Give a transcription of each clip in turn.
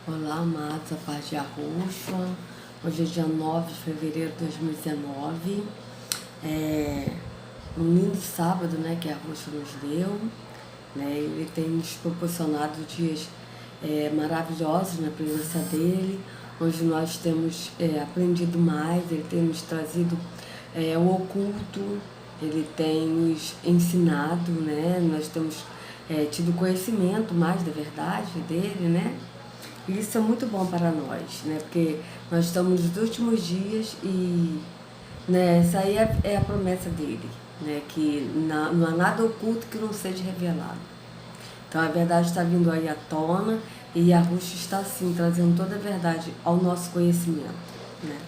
Olá, amados, a paz de Arrocha. Hoje é dia 9 de fevereiro de 2019. Um lindo sábado, né, que a Arrocha nos deu. Né? Ele tem nos proporcionado dias maravilhosos na presença dele, onde nós temos aprendido mais. Ele tem nos trazido o oculto, ele tem nos ensinado, né? Nós temos tido conhecimento mais da verdade dele, né? E isso é muito bom para nós, né? Porque nós estamos nos últimos dias e, né, essa aí é a promessa dele, né? Que não há nada oculto que não seja revelado. Então a verdade está vindo aí à tona e a Ruxa está assim, trazendo toda a verdade ao nosso conhecimento, né?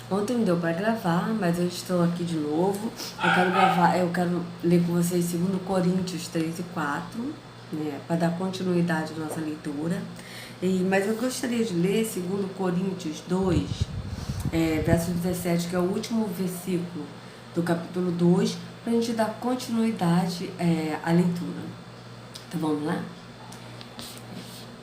Ontem não deu para gravar, mas eu estou aqui de novo. Eu quero ler com vocês 2 Coríntios 3 e 4, né, para dar continuidade à nossa leitura. Mas eu gostaria de ler 2 Coríntios 2, verso 17, que é o último versículo do capítulo 2, para a gente dar continuidade à leitura. Então vamos lá?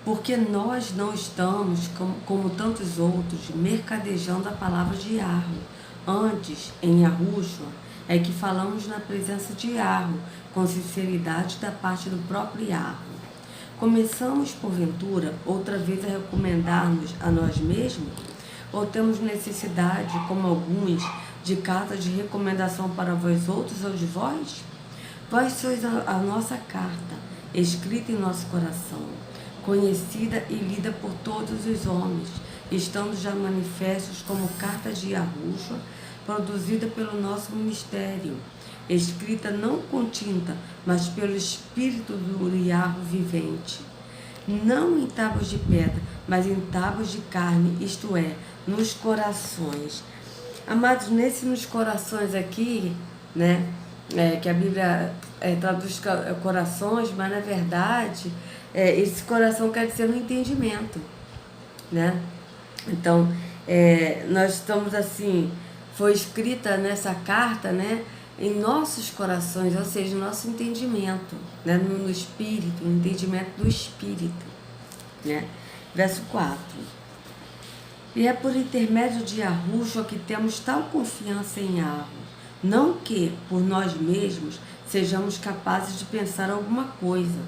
Porque nós não estamos, como tantos outros, mercadejando a palavra de Yahweh. Antes, em Yahushua, é que falamos na presença de Yahweh, com sinceridade da parte do próprio Yahweh. Começamos, porventura, outra vez a recomendar-nos a nós mesmos? Ou temos necessidade, como alguns, de carta de recomendação para vós outros ou de vós? Vós sois a nossa carta, escrita em nosso coração, conhecida e lida por todos os homens, estando já manifestos como carta de Yahushua, produzida pelo nosso ministério, escrita não com tinta, mas pelo Espírito do Yahweh vivente, não em tábuas de pedra, mas em tábuas de carne, isto é, nos corações. Amados, nos corações aqui, né, que a Bíblia traduz corações, mas na verdade esse coração quer dizer no entendimento, né? Então nós estamos assim, foi escrita nessa carta, né, em nossos corações, ou seja, no nosso entendimento, né, no espírito, no entendimento do espírito, né? Verso 4. E é por intermédio de Yahushua que temos tal confiança em Yahweh, não que, por nós mesmos, sejamos capazes de pensar alguma coisa,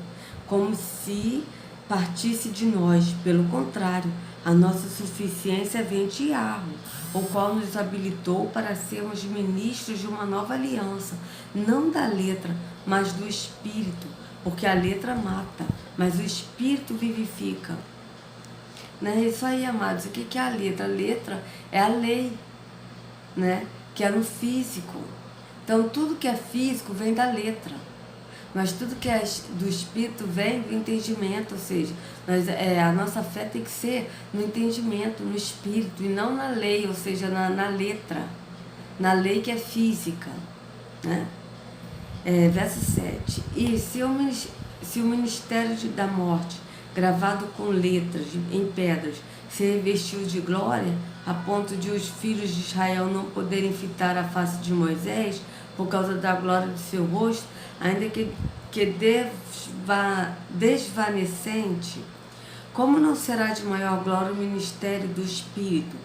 como se partisse de nós. Pelo contrário, a nossa suficiência vem de Yahweh, o qual nos habilitou para sermos ministros de uma nova aliança, não da letra, mas do Espírito, porque a letra mata, mas o Espírito vivifica. Não é isso aí, amados. O que é a letra? A letra é a lei, né? Que é no físico. Então, tudo que é físico vem da letra. Mas tudo que é do Espírito vem do entendimento. Ou seja, a nossa fé tem que ser no entendimento, no Espírito, e não na lei, ou seja, na letra. Na lei que é física, né? Verso 7. E se o ministério da morte, gravado com letras em pedras, se revestiu de glória, a ponto de os filhos de Israel não poderem fitar a face de Moisés, por causa da glória do seu rosto, ainda que desvanecente, como não será de maior glória o ministério do Espírito?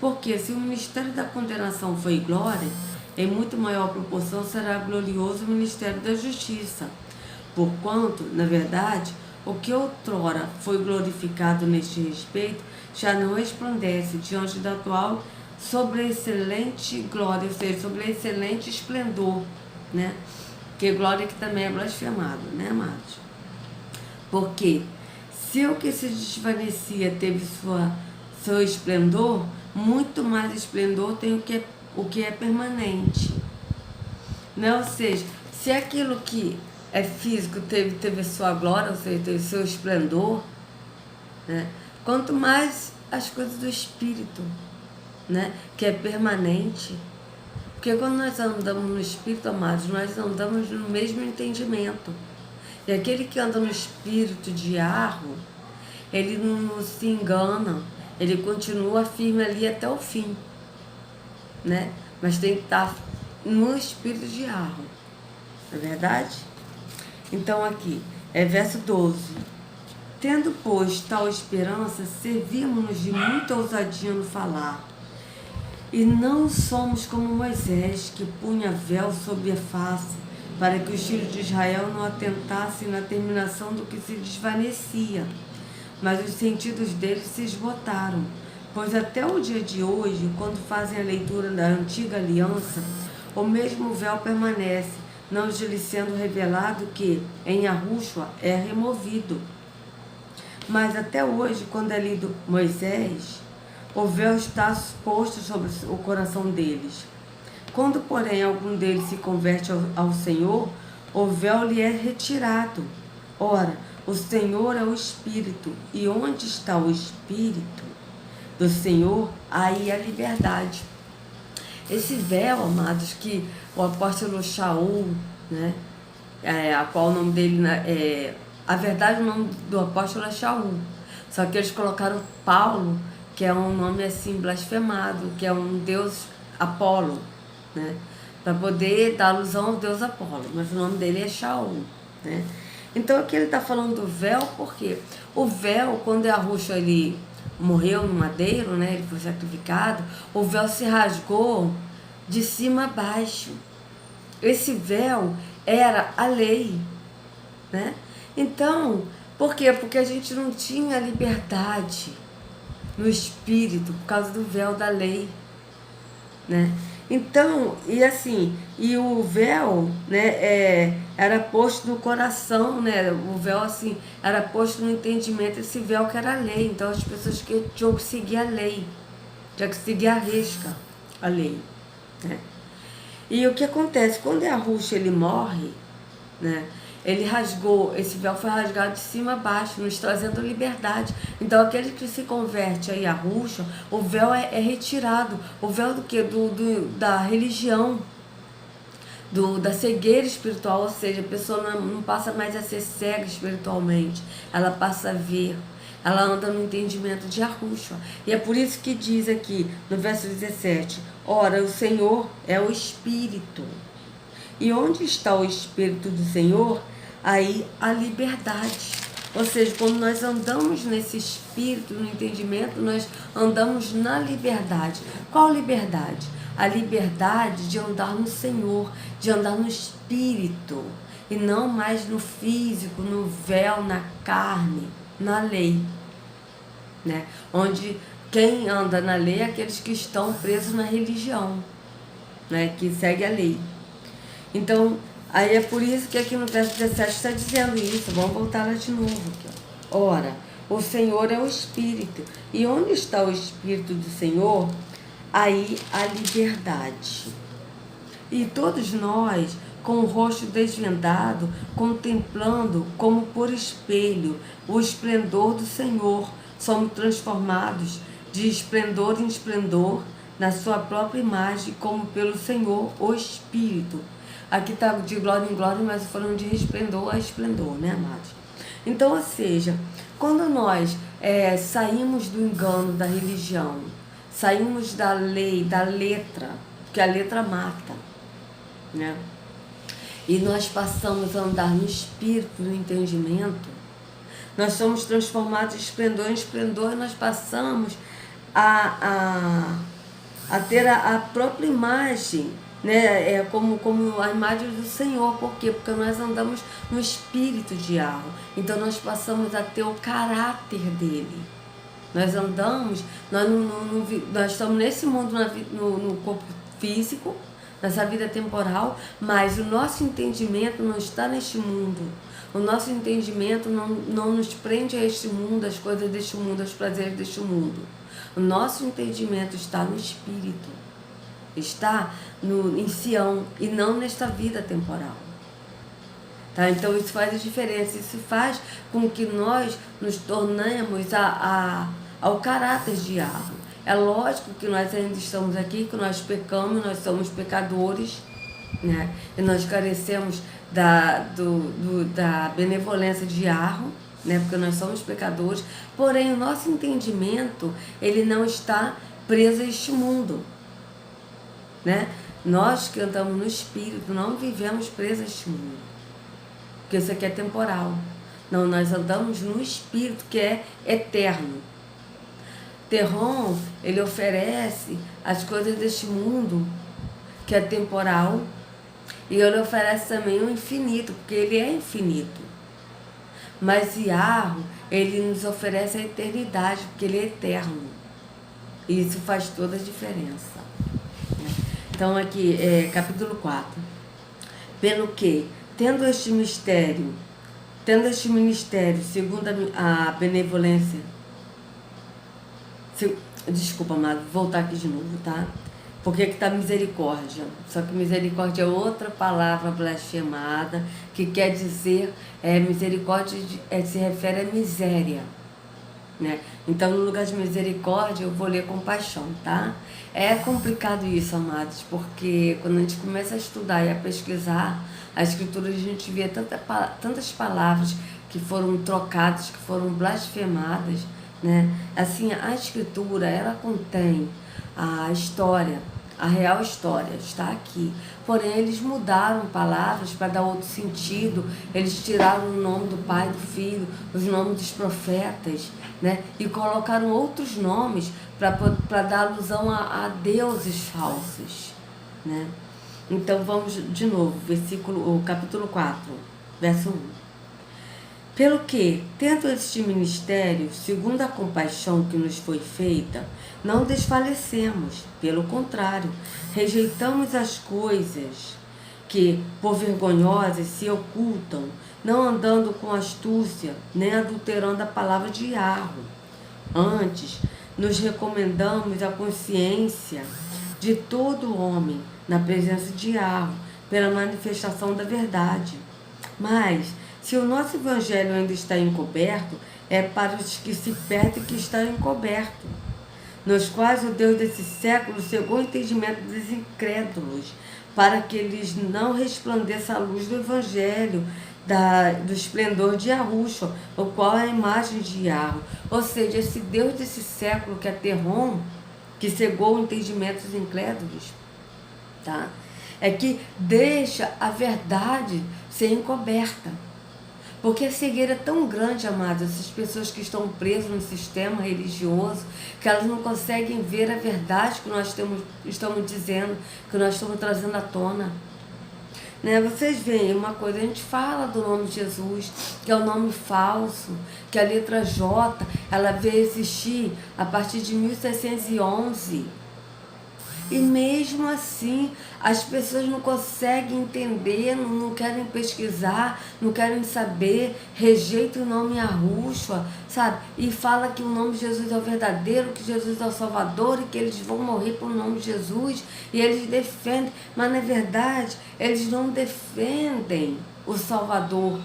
Porque se o ministério da condenação foi glória, em muito maior proporção será glorioso o ministério da justiça. Porquanto, na verdade, o que outrora foi glorificado neste respeito já não resplandece diante da atual sobreexcelente glória, ou seja, sobreexcelente esplendor, né? Que glória que também é blasfemado, né, amados? Porque se o que se desvanecia teve seu esplendor, muito mais esplendor tem o que é permanente, né? Ou seja, se aquilo que é físico teve sua glória, ou seja, teve seu esplendor, né? Quanto mais as coisas do Espírito, né? Que é permanente. Porque quando nós andamos no Espírito, amados, nós andamos no mesmo entendimento. E aquele que anda no Espírito de Yahweh, ele não se engana, ele continua firme ali até o fim, né? Mas tem que estar no Espírito de Yahweh, não é verdade? Então aqui, verso 12. Tendo, pois, tal esperança, servimos-nos de muita ousadia no falar. E não somos como Moisés, que punha véu sobre a face, para que os filhos de Israel não atentassem na terminação do que se desvanecia. Mas os sentidos deles se esgotaram, pois até o dia de hoje, quando fazem a leitura da antiga aliança, o mesmo véu permanece, não lhes sendo revelado que, em Yahushua, é removido. Mas até hoje, quando é lido Moisés, o véu está posto sobre o coração deles. Quando, porém, algum deles se converte ao Senhor, o véu lhe é retirado. Ora, o Senhor é o Espírito, e onde está o Espírito do Senhor, aí a liberdade. Esse véu, amados, que o apóstolo Shaul, né, a qual o nome dele, a verdade, o nome do apóstolo é Shaul, só que eles colocaram Paulo, que é um nome assim blasfemado, que é um deus Apolo, né, para poder dar alusão ao deus Apolo, mas o nome dele é Shaul, né. Então aqui ele está falando do véu, porque o véu, quando Yahushua ele morreu no madeiro, né, ele foi sacrificado, o véu se rasgou de cima a baixo. Esse véu era a lei, né? Então, por quê? Porque a gente não tinha liberdade no espírito por causa do véu da lei, né? Então, e assim, e o véu, né, era posto no coração, né? O véu, assim, era posto no entendimento, esse véu que era a lei. Então, as pessoas que tinham que seguir a lei, tinham que seguir a risca, a lei, né? E o que acontece? Quando Yahushua ele morre, né? Ele rasgou, esse véu foi rasgado de cima a baixo, nos trazendo liberdade. Então, aquele que se converte a Yahushua, o véu é retirado. O véu do quê? Da religião, da cegueira espiritual, ou seja, a pessoa não passa mais a ser cega espiritualmente, ela passa a ver. Ela anda no entendimento de Yahushua. E é por isso que diz aqui, no verso 17, ora, o Senhor é o Espírito. E onde está o Espírito do Senhor, aí a liberdade. Ou seja, quando nós andamos nesse Espírito, no entendimento, nós andamos na liberdade. Qual liberdade? A liberdade de andar no Senhor, de andar no Espírito, e não mais no físico, no véu, na carne, na lei, né? Onde quem anda na lei é aqueles que estão presos na religião, né? Que segue a lei. Então, aí é por isso que aqui no verso 17 está dizendo isso. Vamos voltar lá de novo aqui, ó. Ora, o Senhor é o Espírito. E onde está o Espírito do Senhor, aí a liberdade. E todos nós, com o rosto desvendado, contemplando como por espelho o esplendor do Senhor, somos transformados de esplendor em esplendor na sua própria imagem, como pelo Senhor, o Espírito. Aqui está de glória em glória, mas falando de esplendor a esplendor, né, amados? Então, ou seja, quando nós saímos do engano da religião, saímos da lei, da letra, porque a letra mata, né? E nós passamos a andar no espírito, no entendimento, nós somos transformados de esplendor em esplendor, e nós passamos a ter a própria imagem, né? Como a imagem do Senhor. Por quê? Porque nós andamos no espírito de Yahweh. Então nós passamos a ter o caráter dele. Nós andamos, nós estamos nesse mundo, no corpo físico, nessa vida temporal, mas o nosso entendimento não está neste mundo. O nosso entendimento não nos prende a este mundo, as coisas deste mundo, os prazeres deste mundo. O nosso entendimento está no Espírito, está em Sião, e não nesta vida temporal. Tá? Então isso faz a diferença, isso faz com que nós nos tornemos ao caráter de Yahweh. É lógico que nós ainda estamos aqui, que nós pecamos, nós somos pecadores, né? E nós carecemos da benevolência de Yahweh, né? Porque nós somos pecadores, porém o nosso entendimento, ele não está preso a este mundo, né? Nós que andamos no Espírito não vivemos presos a este mundo, porque isso aqui é temporal. Não, nós andamos no Espírito, que é eterno. Terron, ele oferece as coisas deste mundo, que é temporal, e ele oferece também o infinito, porque ele é infinito. Mas Iarro, ele nos oferece a eternidade, porque ele é eterno. E isso faz toda a diferença. Então aqui, capítulo 4. Pelo que, tendo este ministério, segundo a benevolência... Desculpa, amado, vou voltar aqui de novo, tá? Porque aqui está misericórdia. Só que misericórdia é outra palavra blasfemada, que quer dizer, misericórdia se refere à miséria, né? Então, no lugar de misericórdia, eu vou ler compaixão, tá? É complicado isso, amados, porque quando a gente começa a estudar e a pesquisar a Escritura, a gente vê tantas palavras que foram trocadas, que foram blasfemadas, né? Assim, a Escritura, ela contém a história, a real história está aqui. Porém, eles mudaram palavras para dar outro sentido. Eles tiraram o nome do Pai, do Filho, os nomes dos profetas, né? E colocaram outros nomes para dar alusão a deuses falsos, né? Então, vamos de novo, o capítulo 4, verso 1. Pelo que, tendo este ministério, segundo a compaixão que nos foi feita, não desfalecemos, pelo contrário, rejeitamos as coisas que, por vergonhosas, se ocultam, não andando com astúcia, nem adulterando a palavra de Iarro. Antes, nos recomendamos a consciência de todo homem na presença de Iarro, pela manifestação da verdade. Mas, se o nosso evangelho ainda está encoberto, é para os que se perdem que está encoberto, nos quais o Deus desse século cegou o entendimento dos incrédulos, para que eles não resplandeça a luz do evangelho, do esplendor de Yahushua, o qual é a imagem de Iarro. Ou seja, esse Deus desse século, que é Terron, que cegou o entendimento dos incrédulos, tá? É que deixa a verdade ser encoberta. Porque a cegueira é tão grande, amados, essas pessoas que estão presas no sistema religioso, que elas não conseguem ver a verdade que nós estamos dizendo, que nós estamos trazendo à tona. Né? Vocês veem uma coisa, a gente fala do nome de Jesus, que é o nome falso, que a letra J, ela veio existir a partir de 1611. E mesmo assim, as pessoas não conseguem entender, não querem pesquisar, não querem saber, rejeitam o nome Yahushua, sabe? E fala que o nome de Jesus é o verdadeiro, que Jesus é o Salvador e que eles vão morrer por nome de Jesus. E eles defendem, mas na verdade, eles não defendem o Salvador.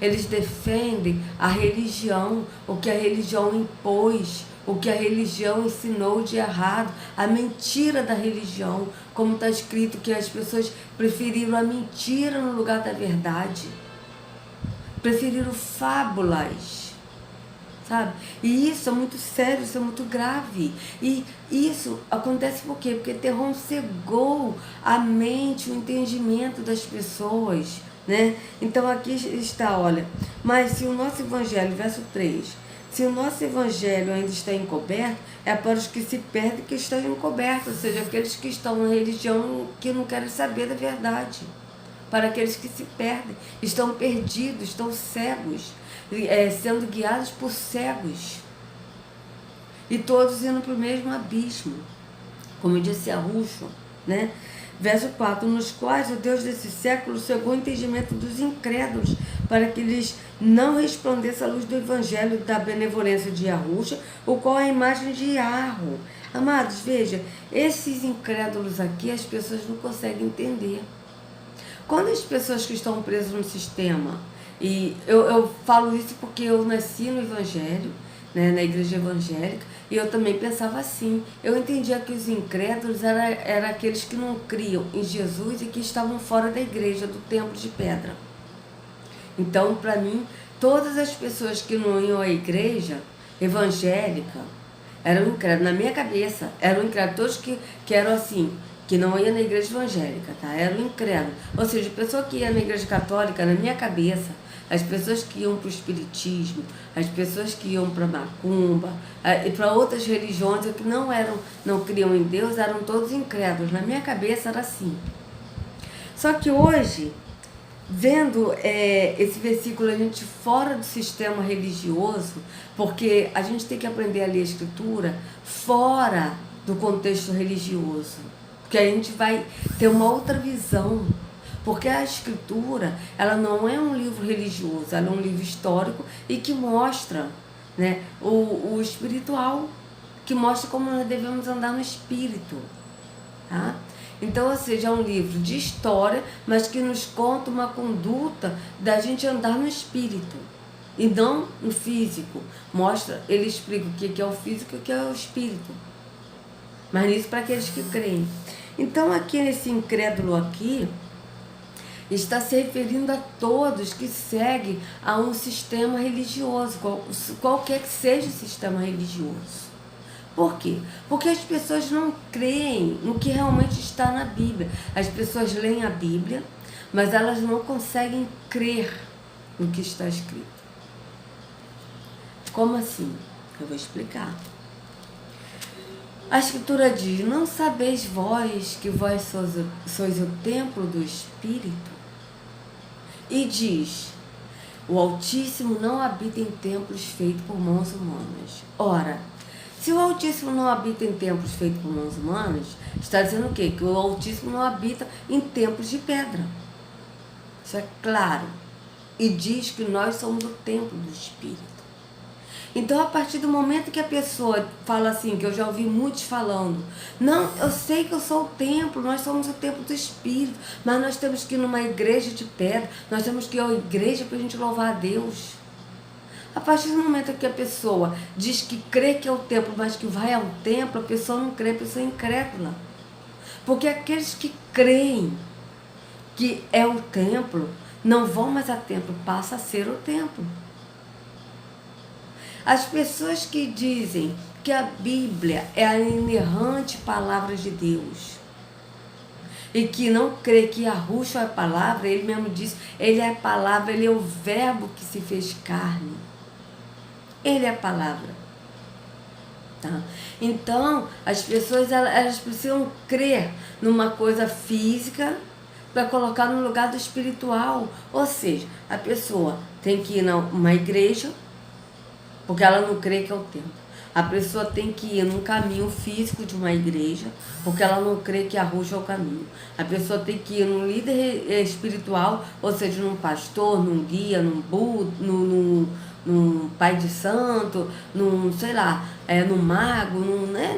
Eles defendem a religião, o que a religião impôs, o que a religião ensinou de errado, a mentira da religião, como está escrito que as pessoas preferiram a mentira no lugar da verdade, preferiram fábulas, sabe? E isso é muito sério, isso é muito grave. E isso acontece por quê? Porque Terron cegou a mente, o entendimento das pessoas, né? Então aqui está, olha, mas se o nosso evangelho, verso 3, se o nosso evangelho ainda está encoberto, é para os que se perdem que estão encobertos, ou seja, aqueles que estão na religião que não querem saber da verdade. Para aqueles que se perdem, estão perdidos, estão cegos, sendo guiados por cegos. E todos indo para o mesmo abismo, como disse Yahushua, né? Verso 4, nos quais o Deus desse século cegou o entendimento dos incrédulos, para que lhes não resplandeça a luz do evangelho da benevolência de Yahushua, o qual é a imagem de Iarro. Amados, veja, esses incrédulos aqui, as pessoas não conseguem entender. Quando as pessoas que estão presas no sistema, e eu falo isso porque eu nasci no evangelho, né, na igreja evangélica, e eu também pensava assim. Eu entendia que os incrédulos eram aqueles que não criam em Jesus e que estavam fora da igreja, do templo de pedra. Então, para mim, todas as pessoas que não iam à igreja evangélica eram incrédulos. Na minha cabeça, eram incrédulos. Todos que eram assim, que não iam na igreja evangélica, tá? Eram incrédulos. Ou seja, a pessoa que ia na igreja católica, na minha cabeça, as pessoas que iam para o espiritismo, as pessoas que iam para macumba, e para outras religiões que não criam em Deus, eram todos incrédulos. Na minha cabeça era assim. Só que hoje, vendo esse versículo, a gente fora do sistema religioso, porque a gente tem que aprender a ler a Escritura fora do contexto religioso, porque a gente vai ter uma outra visão, porque a Escritura, ela não é um livro religioso, ela é um livro histórico e que mostra, né, o espiritual, que mostra como nós devemos andar no espírito, tá? Então, ou seja, é um livro de história, mas que nos conta uma conduta da gente andar no espírito e não no físico. Ele explica o que é o físico e o que é o espírito. Mas isso para aqueles que creem. Então, aqui esse incrédulo aqui está se referindo a todos que seguem a um sistema religioso, qualquer que seja o sistema religioso. Por quê? Porque as pessoas não creem no que realmente está na Bíblia. As pessoas leem a Bíblia, mas elas não conseguem crer no que está escrito. Como assim? Eu vou explicar. A Escritura diz: não sabeis vós que vós sois o templo do Espírito? E diz: o Altíssimo não habita em templos feitos por mãos humanas. Ora, se o Altíssimo não habita em templos feitos por mãos humanas, está dizendo o quê? Que o Altíssimo não habita em templos de pedra. Isso é claro. E diz que nós somos o templo do Espírito. Então, a partir do momento que a pessoa fala assim, que eu já ouvi muitos falando, não, eu sei que eu sou o templo, nós somos o templo do Espírito, mas nós temos que ir numa igreja de pedra, nós temos que ir à igreja para a gente louvar a Deus. A partir do momento que a pessoa diz que crê que é o templo, mas que vai ao templo, a pessoa não crê, a pessoa é incrédula. Porque aqueles que creem que é o templo, não vão mais a templo, passa a ser o templo. As pessoas que dizem que a Bíblia é a inerrante palavra de Deus e que não crê que Yahushua é a palavra, ele mesmo diz, ele é a palavra, ele é o verbo que se fez carne. Ele é a palavra. Tá? Então, as pessoas elas precisam crer numa coisa física para colocar no lugar do espiritual. Ou seja, a pessoa tem que ir numa igreja, porque ela não crê que é o templo. A pessoa tem que ir num caminho físico de uma igreja, porque ela não crê que Yahushua é o caminho. A pessoa tem que ir num líder espiritual, ou seja, num pastor, num guia, num Buda, num pai de santo, num, sei lá, num mago,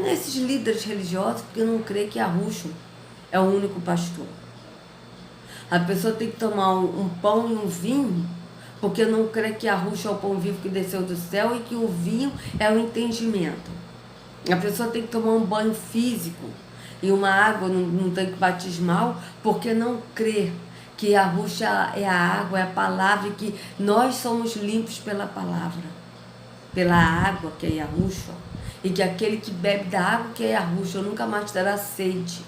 nesses líderes religiosos, porque não crê que Yahushua é o único pastor. A pessoa tem que tomar um pão e um vinho, porque não crê que Yahushua é o pão vivo que desceu do céu e que o vinho é o entendimento. A pessoa tem que tomar um banho físico e uma água num tanque batismal, porque não crê que Yahushua é a água, é a palavra, e que nós somos limpos pela palavra, pela água que é Yahushua, e que aquele que bebe da água que é Yahushua nunca mais terá sede.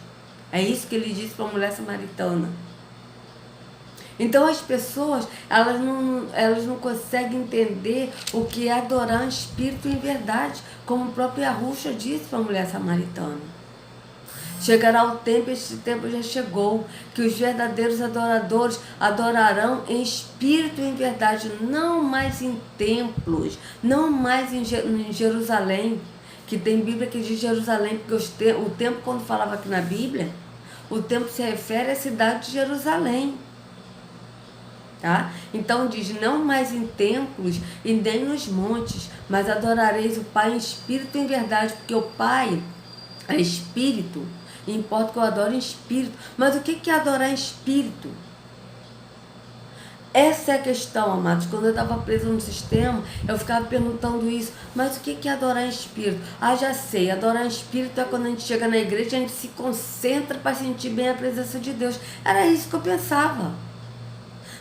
É isso que ele disse para a mulher samaritana. Então as pessoas, elas não conseguem entender o que é adorar em espírito e em verdade, como o próprio Yahushua disse para a mulher samaritana. Chegará o tempo, esse tempo já chegou, que os verdadeiros adoradores adorarão em espírito e em verdade, não mais em templos, não mais em Jerusalém, que tem Bíblia que diz Jerusalém, porque o templo, quando falava aqui na Bíblia, o templo se refere à cidade de Jerusalém. Tá? Então diz, não mais em templos e nem nos montes, mas adorareis o Pai em espírito e em verdade, porque o Pai é espírito, e importa que eu adore em espírito. Mas o que é adorar em espírito? Essa é a questão, amados. Quando eu estava presa no sistema, eu ficava perguntando isso, mas o que é adorar em espírito? Ah, já sei, adorar em espírito é quando a gente chega na igreja, a gente se concentra para sentir bem a presença de Deus. Era isso que eu pensava.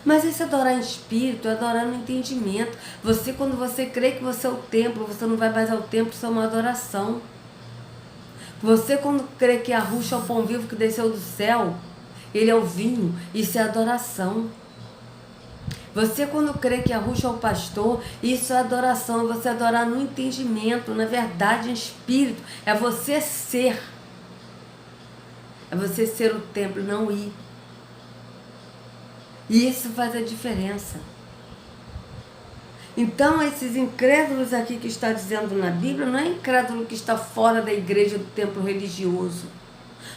Mas esse adorar em espírito é adorar no entendimento. Quando você crê que você é o templo, você não vai mais ao templo, isso é uma adoração. Você, quando crê que Yahushua é o pão vivo que desceu do céu, ele é o vinho, isso é adoração. Você, quando crê que Yahushua é o pastor, isso é adoração, é você adorar no entendimento, na verdade, em espírito. É você ser. É você ser o templo, não ir. E isso faz a diferença. Então, esses incrédulos aqui que está dizendo na Bíblia, não é incrédulo que está fora da igreja, do templo religioso.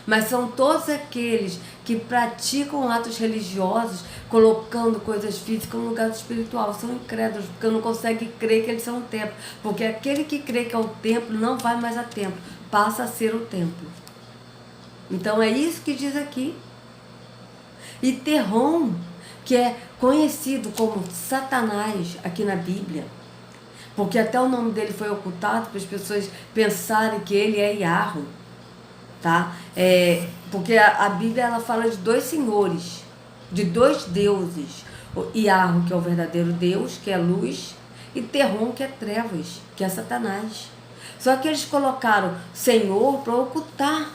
Mas são todos aqueles que praticam atos religiosos, colocando coisas físicas no lugar do espiritual. São incrédulos, porque não conseguem crer que eles são o templo. Porque aquele que crê que é o templo não vai mais a templo, passa a ser o templo. Então é isso que diz aqui. E Terrom, que é conhecido como Satanás aqui na Bíblia, porque até o nome dele foi ocultado para as pessoas pensarem que ele é Yahweh, tá? Porque a Bíblia ela fala de dois senhores, de dois deuses, o Yahweh, que é o verdadeiro Deus, que é luz, e Terrom, que é trevas, que é Satanás. Só que eles colocaram Senhor para ocultar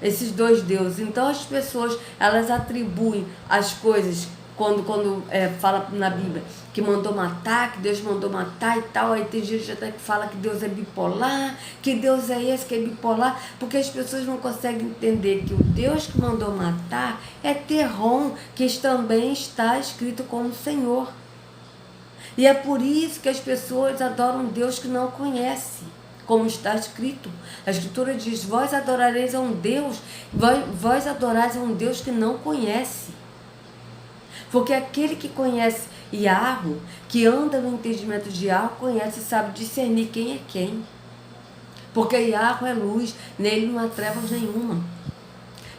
esses dois deuses. Então as pessoas, elas atribuem as coisas, quando fala na Bíblia que mandou matar, que Deus mandou matar e tal, aí tem gente até que fala que Deus é bipolar, que Deus é esse que é bipolar, porque as pessoas não conseguem entender que o Deus que mandou matar é Terrom, que também está escrito como Senhor. E é por isso que as pessoas adoram um Deus que não conhece, como está escrito. A Escritura diz: vós adorareis a um Deus, vós adorais a um Deus que não conhece. Porque aquele que conhece Yahweh, que anda no entendimento de Yahweh, conhece e sabe discernir quem é quem. Porque Yahweh é luz, nele não há trevas nenhuma.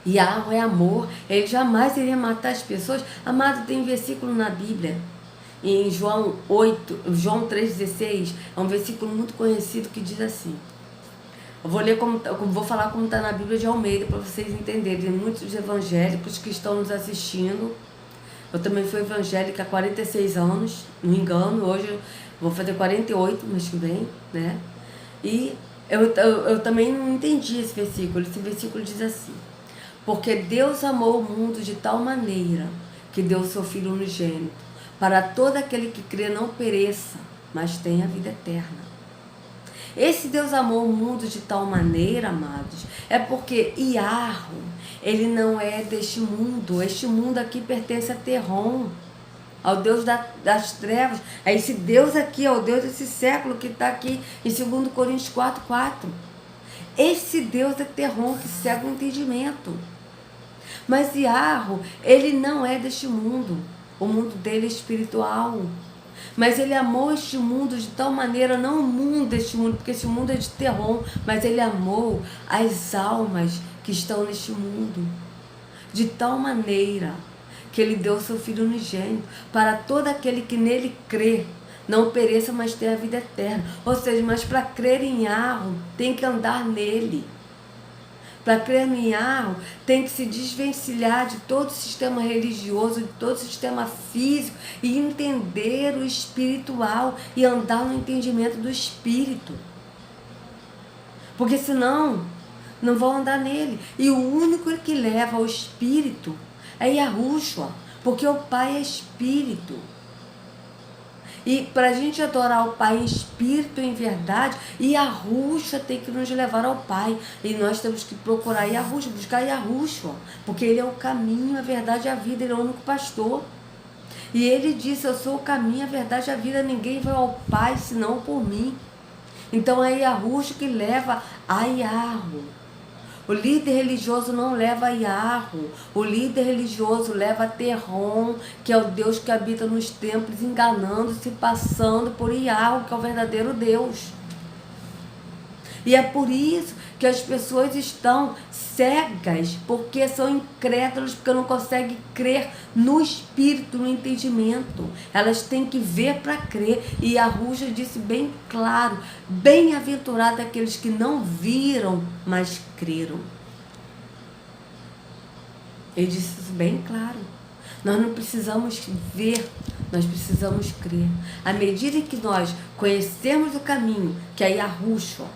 Yahweh é amor, ele jamais iria matar as pessoas. Amado, tem versículo na Bíblia, em João 3,16, é um versículo muito conhecido que diz assim. Eu vou falar como está na Bíblia de Almeida, para vocês entenderem. Muitos evangélicos que estão nos assistindo. Eu também fui evangélica há 46 anos, não me engano, hoje eu vou fazer 48 mês que vem, né? E eu também não entendi esse versículo. Esse versículo diz assim: porque Deus amou o mundo de tal maneira que deu o seu Filho unigênito, para todo aquele que crê não pereça, mas tenha a vida eterna. Esse Deus amou o mundo de tal maneira, amados, é porque Yahweh, ele não é deste mundo. Este mundo aqui pertence a Terrom, ao Deus das trevas. Esse Deus aqui é o Deus desse século que está aqui em 2 Coríntios 4:4. Esse Deus é Terrom, que cega o entendimento. Mas Yahweh, ele não é deste mundo. O mundo dele é espiritual. Mas ele amou este mundo de tal maneira, não o mundo deste mundo, porque esse mundo é de Terrom, mas ele amou as almas que estão neste mundo de tal maneira que ele deu seu Filho unigênito para todo aquele que nele crê não pereça, mas tenha a vida eterna. Ou seja, mas para crer em Yahweh tem que andar nele. Para crer em Yahweh tem que se desvencilhar de todo o sistema religioso, de todo o sistema físico e entender o espiritual e andar no entendimento do espírito. Porque senão não vão andar nele. E o único que leva ao espírito é Yahushua, porque o Pai é espírito. E para a gente adorar o Pai em espírito e em verdade, Yahushua tem que nos levar ao Pai. E nós temos que procurar Yahushua, buscar Yahushua, porque ele é o caminho, a verdade e a vida, ele é o único pastor. E ele disse: eu sou o caminho, a verdade e a vida, ninguém vai ao Pai senão por mim. Então é Yahushua que leva a Yahweh. O líder religioso não leva a Yahweh. O líder religioso leva a Terrom, que é o Deus que habita nos templos, enganando-se, passando por Yahweh, que é o verdadeiro Deus. E é por isso que as pessoas estão cegas, porque são incrédulas, porque não conseguem crer no espírito, no entendimento. Elas têm que ver para crer. E Yahushua disse bem claro: bem-aventurado aqueles que não viram, mas creram. Ele disse isso bem claro. Nós não precisamos ver, nós precisamos crer. À medida que nós conhecemos o caminho, que é Yahushua,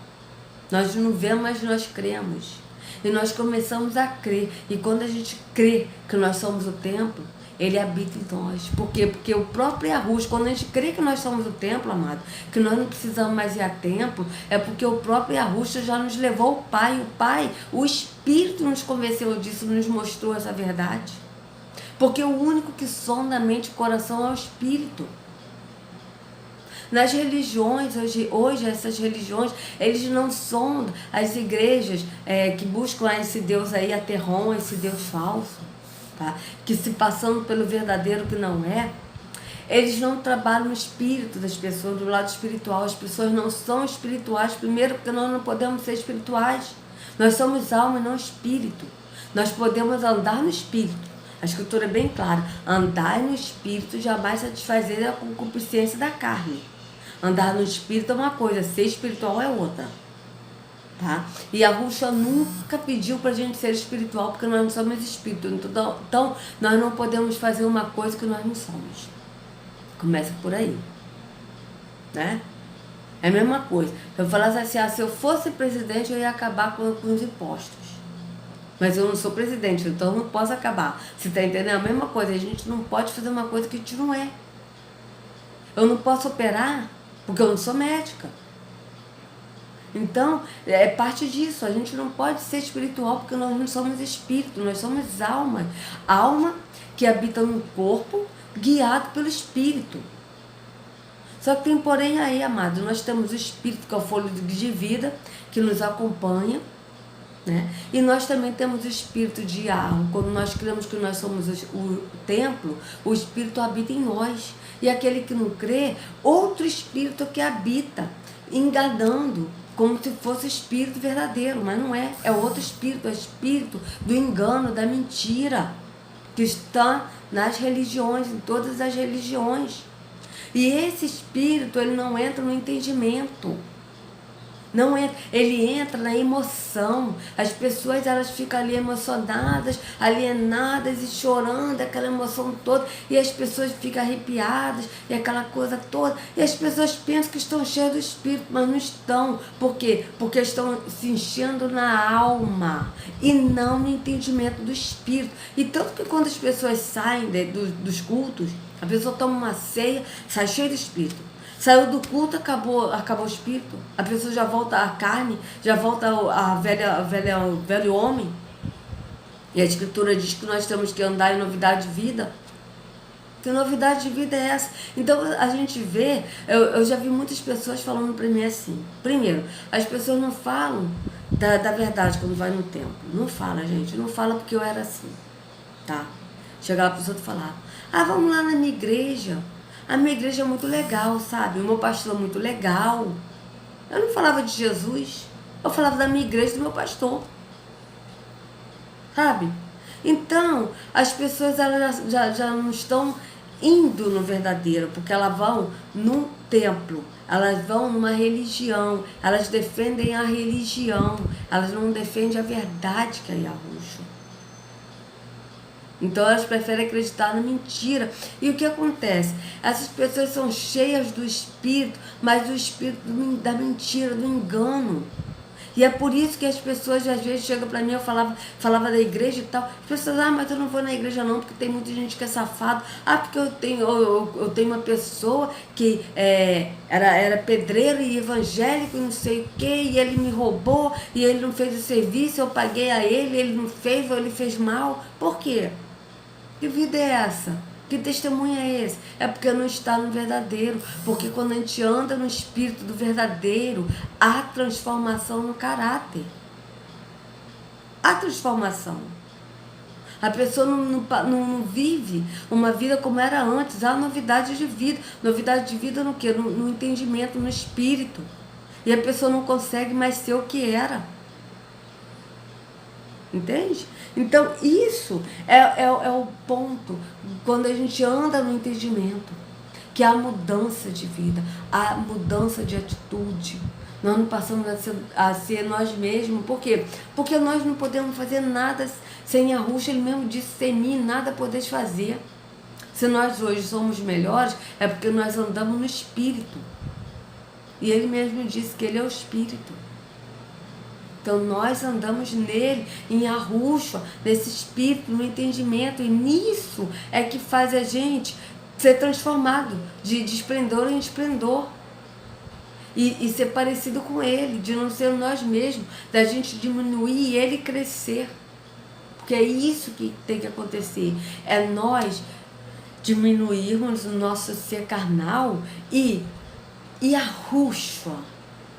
nós não vemos, mas nós cremos. E nós começamos a crer. E quando a gente crê que nós somos o templo, ele habita em nós. Por quê? Porque o próprio Yahushua, quando a gente crê que nós somos o templo, amado, que nós não precisamos mais ir a templo, é porque o próprio Yahushua já nos levou ao Pai. O Pai, o Espírito nos convenceu disso, nos mostrou essa verdade. Porque o único que sonda a mente e o coração é o Espírito. Nas religiões, hoje essas religiões, eles não sondam as igrejas que buscam esse Deus aí, Aterron, esse Deus falso, tá? Que se passando pelo verdadeiro que não é, eles não trabalham no espírito das pessoas, do lado espiritual. As pessoas não são espirituais, primeiro porque nós não podemos ser espirituais. Nós somos alma e não espírito. Nós podemos andar no espírito. A escritura é bem clara: andar no espírito jamais satisfazer a concupiscência da carne. Andar no espírito é uma coisa, ser espiritual é outra. Tá? E a Yahushua nunca pediu pra gente ser espiritual, porque nós não somos espírito. Então, nós não podemos fazer uma coisa que nós não somos. Começa por aí. Né? É a mesma coisa. Eu falasse assim, se eu fosse presidente, eu ia acabar com os impostos. Mas eu não sou presidente, então eu não posso acabar. Você tá entendendo? É a mesma coisa. A gente não pode fazer uma coisa que a gente não é. Eu não posso operar, porque eu não sou médica. Então, é parte disso. A gente não pode ser espiritual, porque nós não somos espírito, nós somos alma. Alma que habita no corpo, guiado pelo espírito. Só que tem porém aí, amado, nós temos o espírito, que é o fôlego de vida, que nos acompanha, né? E nós também temos o espírito de alma. Quando nós cremos que nós somos o templo, o espírito habita em nós. E aquele que não crê, outro espírito que habita, enganando, como se fosse espírito verdadeiro, mas não é. É outro espírito, é o espírito do engano, da mentira, que está nas religiões, em todas as religiões. E esse espírito, ele não entra no entendimento. Não entra, ele entra na emoção. As pessoas, elas ficam ali emocionadas, alienadas e chorando, aquela emoção toda, e as pessoas ficam arrepiadas e aquela coisa toda, e as pessoas pensam que estão cheias do espírito, mas não estão. Por quê? Porque estão se enchendo na alma e não no entendimento do espírito. E tanto que quando as pessoas saem dos cultos, a pessoa toma uma ceia, sai cheia do espírito. Saiu do culto, acabou o espírito. A pessoa já volta à carne, já volta o velho homem. E a escritura diz que nós temos que andar em novidade de vida. Que novidade de vida é essa? Então a gente vê, eu já vi muitas pessoas falando para mim assim. Primeiro, as pessoas não falam da verdade quando vai no templo. Não fala, gente. Não fala porque eu era assim. Tá? Chega lá para os outros falar: vamos lá na minha igreja. A minha igreja é muito legal, sabe? O meu pastor é muito legal. Eu não falava de Jesus. Eu falava da minha igreja, do meu pastor. Sabe? Então, as pessoas, elas já não estão indo no verdadeiro, porque elas vão num templo, elas vão numa religião, elas defendem a religião, elas não defendem a verdade que é Yahushua. Então elas preferem acreditar na mentira. E o que acontece? Essas pessoas são cheias do espírito, mas do espírito da mentira, do engano. E é por isso que as pessoas às vezes chegam para mim, eu falava da igreja e tal. As pessoas, mas eu não vou na igreja não, porque tem muita gente que é safado. Porque eu tenho uma pessoa que era pedreiro e evangélico e não sei o quê, e ele me roubou, e ele não fez o serviço, eu paguei a ele não fez, ou ele fez mal. Por quê? Que vida é essa? Que testemunho é esse? É porque não está no verdadeiro. Porque quando a gente anda no espírito do verdadeiro, há transformação no caráter. Há transformação. A pessoa não vive uma vida como era antes. Há novidade de vida. Novidade de vida no quê? No entendimento, no espírito. E a pessoa não consegue mais ser o que era. Entende? Então isso é o ponto, quando a gente anda no entendimento, que há mudança de vida, há mudança de atitude. Nós não passamos a ser nós mesmos. Por quê? Porque nós não podemos fazer nada sem Yahushua. Ele mesmo disse: sem mim nada podeis fazer. Se nós hoje somos melhores, é porque nós andamos no Espírito. E ele mesmo disse que ele é o Espírito. Então nós andamos nele, em Yahushua, nesse espírito, no entendimento, e nisso é que faz a gente ser transformado de esplendor em esplendor. E ser parecido com ele, de não ser nós mesmos, da gente diminuir e ele crescer. Porque é isso que tem que acontecer. É nós diminuirmos o nosso ser carnal e Yahushua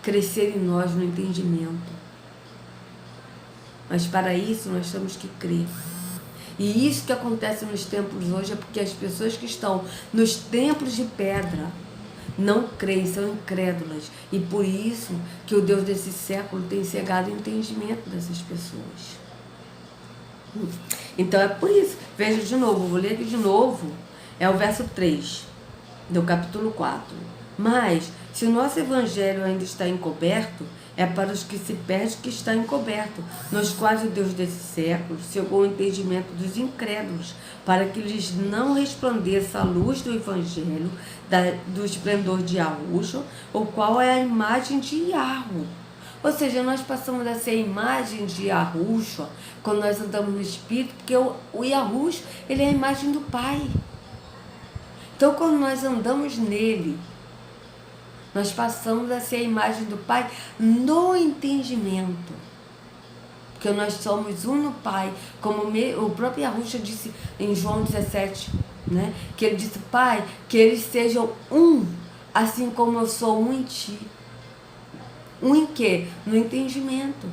crescer em nós no entendimento. Mas para isso nós temos que crer. E isso que acontece nos templos hoje é porque as pessoas que estão nos templos de pedra não creem, são incrédulas. E por isso que o Deus desse século tem cegado o entendimento dessas pessoas. Então é por isso. Veja de novo, vou ler aqui de novo. É o verso 3 do capítulo 4. Mas, se o nosso evangelho ainda está encoberto, é para os que se perdem que está encoberto, nos quais o Deus desse século cegou o entendimento dos incrédulos, para que lhes não resplandeça a luz do evangelho do esplendor de Yahushua, o qual é a imagem de Yahweh. Ou seja, nós passamos a ser a imagem de Yahushua quando nós andamos no Espírito, porque o Yahushua, ele é a imagem do Pai. Então, quando nós andamos nele, nós passamos a ser a imagem do Pai no entendimento. Porque nós somos um no Pai, como o próprio Yahushua disse em João 17, né? Que ele disse: Pai, que eles sejam um, assim como eu sou um em ti. Um em quê? No entendimento.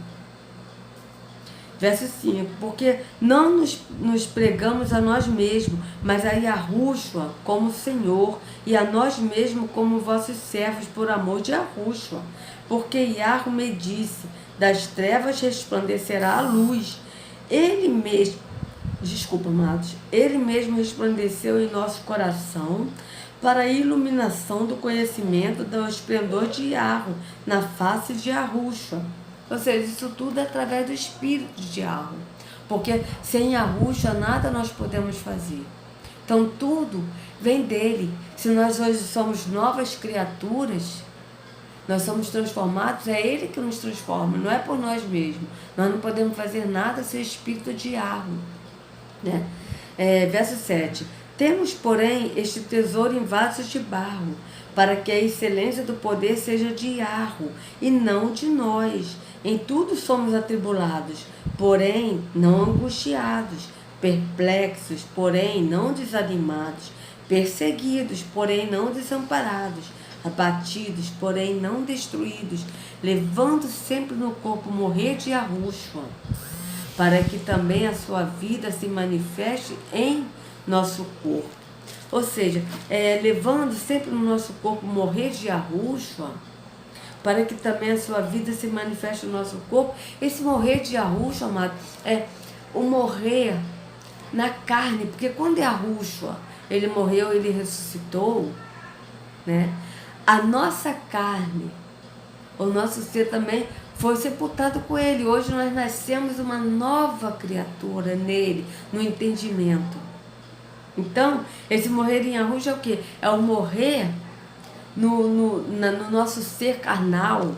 Verso 5, porque não nos pregamos a nós mesmos, mas a Yahushua como Senhor, e a nós mesmos como vossos servos por amor de Yahushua. Porque Yahweh me disse, das trevas resplandecerá a luz. Ele mesmo, amados, ele mesmo resplandeceu em nosso coração para a iluminação do conhecimento do esplendor de Yahweh na face de Yahushua. Ou seja, isso tudo é através do Espírito de Yahweh. Porque sem Yahushua nada nós podemos fazer. Então tudo vem dele. Se nós hoje somos novas criaturas, nós somos transformados, é ele que nos transforma, não é por nós mesmos. Nós não podemos fazer nada sem o Espírito de Yahweh. Né? Verso 7. Temos, porém, este tesouro em vasos de barro, para que a excelência do poder seja de Yahweh e não de nós. Em tudo somos atribulados, porém não angustiados, perplexos, porém não desanimados, perseguidos, porém não desamparados, abatidos, porém não destruídos, levando sempre no corpo morrer de Yahushua, para que também a sua vida se manifeste em nosso corpo. Ou seja, levando sempre no nosso corpo morrer de Yahushua, para que também a sua vida se manifeste no nosso corpo. Esse morrer de Yahushua, amado, é o morrer na carne, porque quando Yahushua, ele morreu, ele ressuscitou, né? A nossa carne, o nosso ser também foi sepultado com ele. Hoje nós nascemos uma nova criatura nele, no entendimento. Então, esse morrer em Yahushua é o quê? É o morrer no nosso ser carnal,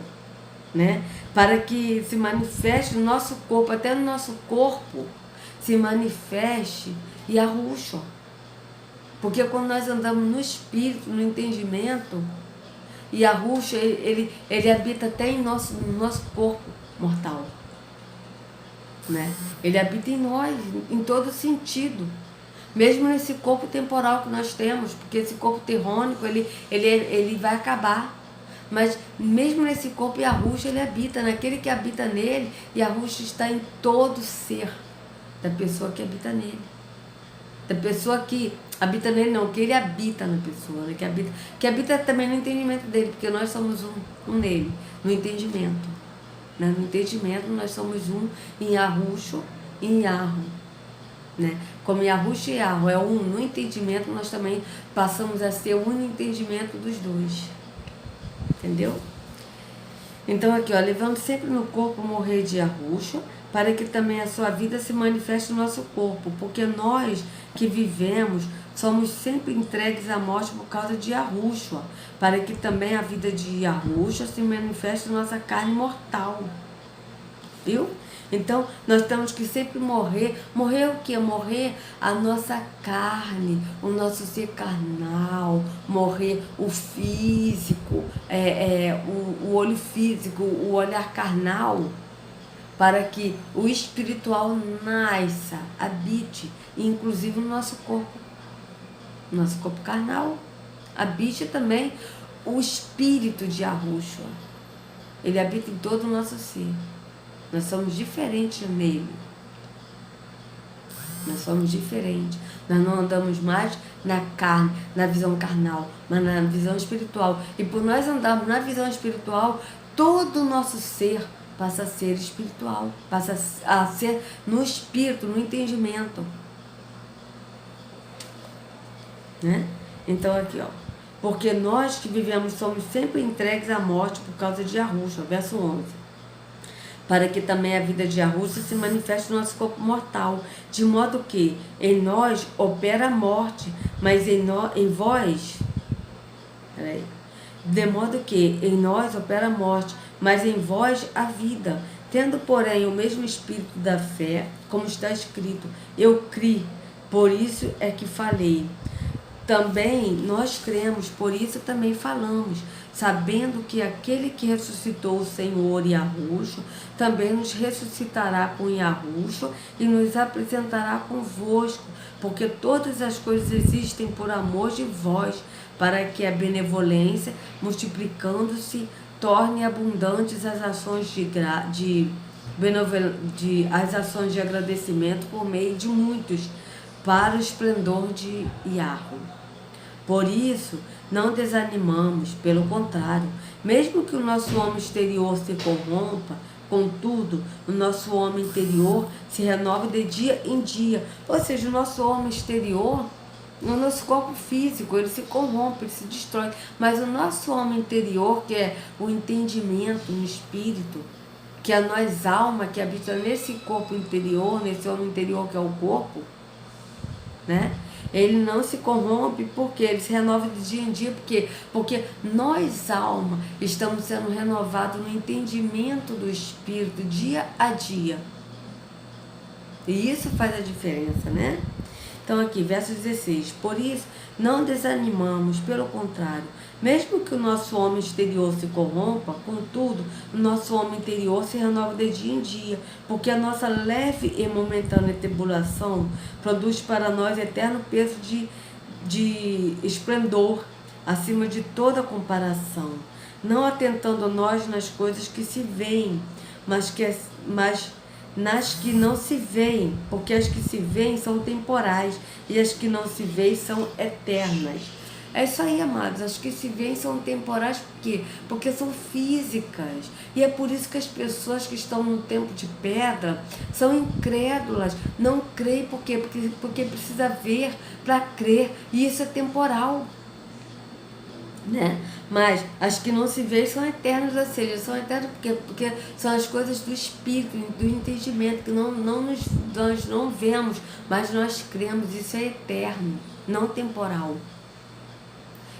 né? Para que se manifeste no nosso corpo, até no nosso corpo, se manifeste Yahushua. Porque quando nós andamos no Espírito, no entendimento, Yahushua, ele habita até no nosso corpo mortal. Né? Ele habita em nós, em todo sentido. Mesmo nesse corpo temporal que nós temos, porque esse corpo terrônico, ele vai acabar. Mas mesmo nesse corpo, Yahushua, ele habita. Naquele que habita nele, Yahushua está em todo ser da pessoa que habita nele. Da pessoa que habita nele, não, que ele habita na pessoa, né? Que habita também no entendimento dele, porque nós somos um nele, no entendimento. Né? No entendimento, nós somos um em Yahushua e em Yahweh. Né? Como Yahushua e Yahweh é um no entendimento, nós também passamos a ser um no entendimento dos dois. Entendeu? Então aqui, ó, levando sempre no corpo morrer de Yahushua, para que também a sua vida se manifeste no nosso corpo, porque nós que vivemos somos sempre entregues à morte por causa de Yahushua, para que também a vida de Yahushua se manifeste em nossa carne mortal. Viu? Então, nós temos que sempre morrer. Morrer o quê? Morrer a nossa carne, o nosso ser carnal, morrer o físico, o olho físico, o olhar carnal, para que o espiritual nasça, habite, inclusive no nosso corpo carnal. Habite também o espírito de Yahushua. Ele habita em todo o nosso ser. Nós somos diferentes nele. Nós somos diferentes. Nós não andamos mais na carne, na visão carnal, mas na visão espiritual. E por nós andarmos na visão espiritual, todo o nosso ser passa a ser espiritual, passa a ser no espírito, no entendimento. Né? Então aqui, ó. Porque nós que vivemos somos sempre entregues à morte por causa de Yahushua, verso 11. Para que também a vida de Yahushua se manifeste no nosso corpo mortal, de modo que em nós opera a morte, mas em vós, de modo que em nós opera a morte, mas em vós a vida. Tendo, porém, o mesmo espírito da fé, como está escrito, eu criei, por isso é que falei. Também nós cremos, por isso também falamos, sabendo que aquele que ressuscitou o Senhor Yahushua também nos ressuscitará com Yahushua e nos apresentará convosco, porque todas as coisas existem por amor de vós, para que a benevolência, multiplicando-se, torne abundantes as ações as ações de agradecimento por meio de muitos, para o esplendor de Yahushua. Por isso, não desanimamos, pelo contrário, mesmo que o nosso homem exterior se corrompa, contudo, o nosso homem interior se renova de dia em dia. Ou seja, o nosso homem exterior, o nosso corpo físico, ele se corrompe, ele se destrói. Mas o nosso homem interior, que é o entendimento no espírito, que é nós alma, que habita nesse corpo interior, nesse homem interior que é o corpo, né? Ele não se corrompe, porque ele se renova de dia em dia, porque nós, alma, estamos sendo renovados no entendimento do Espírito, dia a dia. E isso faz a diferença, né? Então aqui, verso 16, por isso não desanimamos, pelo contrário, mesmo que o nosso homem exterior se corrompa, contudo, o nosso homem interior se renova de dia em dia, porque a nossa leve e momentânea tribulação produz para nós eterno peso de esplendor, acima de toda comparação, não atentando nós nas coisas que se veem, mas nas que não se veem, porque as que se veem são temporais e as que não se veem são eternas. É isso aí, amados. As que se veem são temporais, por quê? Porque são físicas. E é por isso que as pessoas que estão no tempo de pedra são incrédulas, não creem. Por quê? Porque precisa ver para crer, e isso é temporal, né? Mas as que não se veem são eternas, ou seja, são eternas porque são as coisas do espírito, do entendimento, que nós não vemos, mas nós cremos. Isso é eterno, não temporal.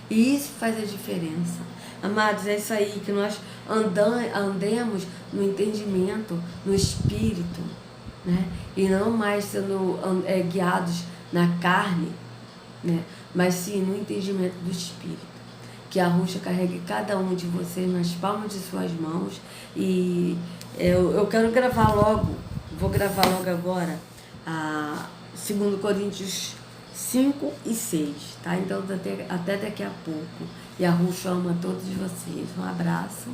E isso faz a diferença. Amados, é isso aí, que nós andemos no entendimento, no espírito, né? E não mais sendo guiados na carne, né? Mas sim no entendimento do espírito. Que a Yahushua carregue cada um de vocês nas palmas de suas mãos. E eu quero gravar logo, vou gravar logo agora, a 2 Coríntios 5 e 6, tá? Então até daqui a pouco. E a Yahushua ama todos vocês. Um abraço.